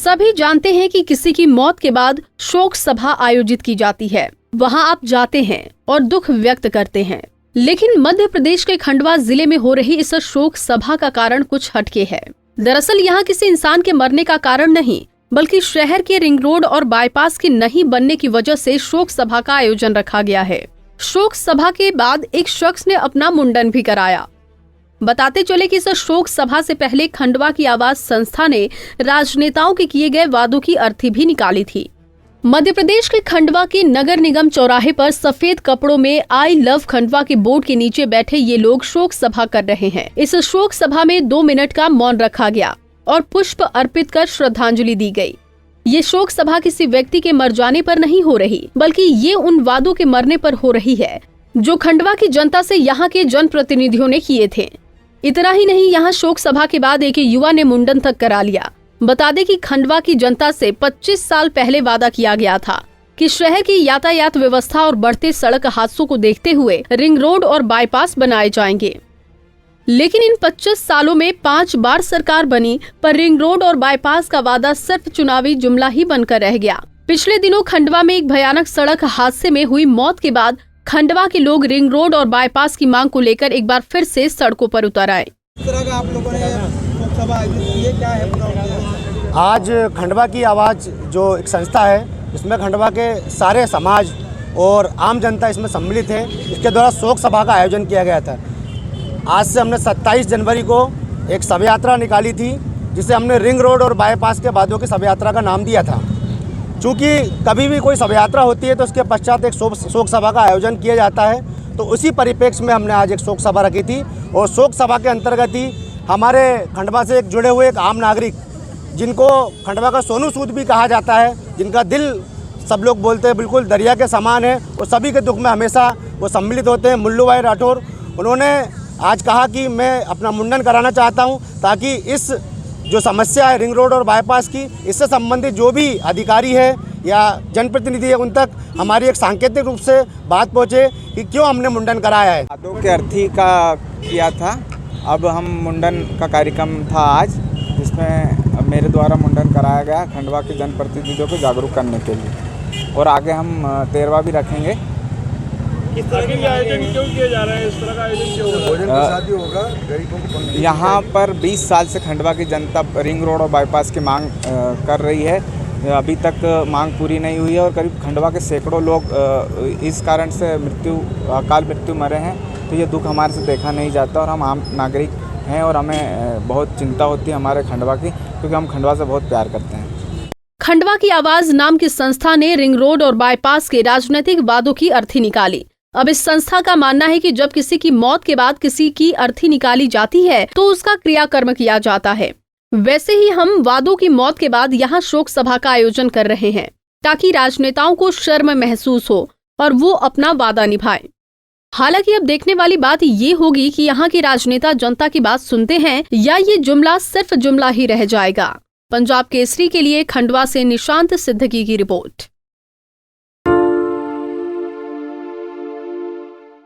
सभी जानते हैं कि किसी की मौत के बाद शोक सभा आयोजित की जाती है, वहां आप जाते हैं और दुख व्यक्त करते हैं। लेकिन मध्य प्रदेश के खंडवा जिले में हो रही इस शोक सभा का कारण कुछ हटके है। दरअसल यहाँ किसी इंसान के मरने का कारण नहीं, बल्कि शहर के रिंग रोड और बाईपास के नहीं बनने की वजह से शोक सभा का आयोजन रखा गया है। शोक सभा के बाद एक शख्स ने अपना मुंडन भी कराया। बताते चले कि इस शोक सभा से पहले खंडवा की आवाज संस्था ने राजनेताओं के किए गए वादों की अर्थी भी निकाली थी। मध्य प्रदेश के खंडवा के नगर निगम चौराहे पर सफेद कपड़ों में आई लव खंडवा के बोर्ड के नीचे बैठे ये लोग शोक सभा कर रहे हैं। इस शोक सभा में 2 मिनट का मौन रखा गया और पुष्प अर्पित कर श्रद्धांजलि दी गई। ये शोक सभा किसी व्यक्ति के मर जाने पर नहीं हो रही, बल्कि ये उन वादों के मरने पर हो रही है जो खंडवा की जनता से यहाँ के जनप्रतिनिधियों ने किए थे। इतना ही नहीं, यहाँ शोक सभा के बाद एक युवा ने मुंडन तक करा लिया। बता दें कि खंडवा की जनता से 25 साल पहले वादा किया गया था कि शहर की यातायात व्यवस्था और बढ़ते सड़क हादसों को देखते हुए रिंग रोड और बाईपास बनाए जाएंगे। लेकिन इन 25 सालों में 5 बार सरकार बनी, पर रिंग रोड और बाईपास का वादा सिर्फ चुनावी जुमला ही बनकर रह गया। पिछले दिनों खंडवा में एक भयानक सड़क हादसे में हुई मौत के बाद खंडवा के लोग रिंग रोड और बाईपास की मांग को लेकर एक बार फिर से सड़कों पर उतर आए। आप लोगों ने सभा ये क्या है? आज खंडवा की आवाज़ जो एक संस्था है, इसमें खंडवा के सारे समाज और आम जनता इसमें सम्मिलित है। इसके द्वारा शोक सभा का आयोजन किया गया था। आज से हमने 27 जनवरी को एक शव यात्रा निकाली थी, जिसे हमने रिंग रोड और बाईपास के वादों की शव यात्रा का नाम दिया था। चूँकि कभी भी कोई शव यात्रा होती है तो उसके पश्चात एक शोक सभा का आयोजन किया जाता है, तो उसी परिप्रेक्ष्य में हमने आज एक शोक सभा रखी थी। और शोक सभा के अंतर्गत ही हमारे खंडवा से एक जुड़े हुए एक आम नागरिक, जिनको खंडवा का सोनू सूद भी कहा जाता है, जिनका दिल सब लोग बोलते हैं बिल्कुल दरिया के समान है और सभी के दुख में हमेशा वो सम्मिलित होते हैं, मुल्लू भाई राठौर, उन्होंने आज कहा कि मैं अपना मुंडन कराना चाहता हूं, ताकि इस जो समस्या है रिंग रोड और बाईपास की, इससे संबंधित जो भी अधिकारी है या जनप्रतिनिधि है, उन तक हमारी एक सांकेतिक रूप से बात पहुंचे कि क्यों हमने मुंडन कराया है। वादों के अर्थी का किया था। अब हम मुंडन का कार्यक्रम था आज, जिसमें मेरे द्वारा मुंडन कराया गया खंडवा के जनप्रतिनिधियों को जागरूक करने के लिए, और आगे हम 13वां भी रखेंगे। इस तरह के आयोजन क्यों किया जा रहा है? इस तरह का आयोजन क्यों हो रहा है? भोजन प्रसादी होगा गरीबों को। यहाँ पर 20 साल से खंडवा की जनता रिंग रोड और बाईपास की मांग कर रही है। अभी तक मांग पूरी नहीं हुई है और करीब खंडवा के सैकड़ों लोग इस कारण से अकाल मृत्यु मरे हैं। तो ये दुख हमारे से देखा नहीं जाता और हम आम नागरिक हैं और हमें बहुत चिंता होती है हमारे खंडवा की, क्योंकि हम खंडवा से बहुत प्यार करते हैं। खंडवा की आवाज नाम की संस्था ने रिंग रोड और बाईपास के राजनीतिक वादों की अर्थी निकाली। अब इस संस्था का मानना है कि जब किसी की मौत के बाद किसी की अर्थी निकाली जाती है तो उसका क्रियाकर्म किया जाता है। वैसे ही हम वादों की मौत के बाद यहाँ शोक सभा का आयोजन कर रहे हैं, ताकि राजनेताओं को शर्म महसूस हो और वो अपना वादा निभाएं। हालांकि अब देखने वाली बात ये होगी कि यहाँ के राजनेता जनता की बात सुनते हैं या ये जुमला सिर्फ जुमला ही रह जाएगा। पंजाब केसरी के लिए खंडवा से निशांत सिद्दीकी की रिपोर्ट।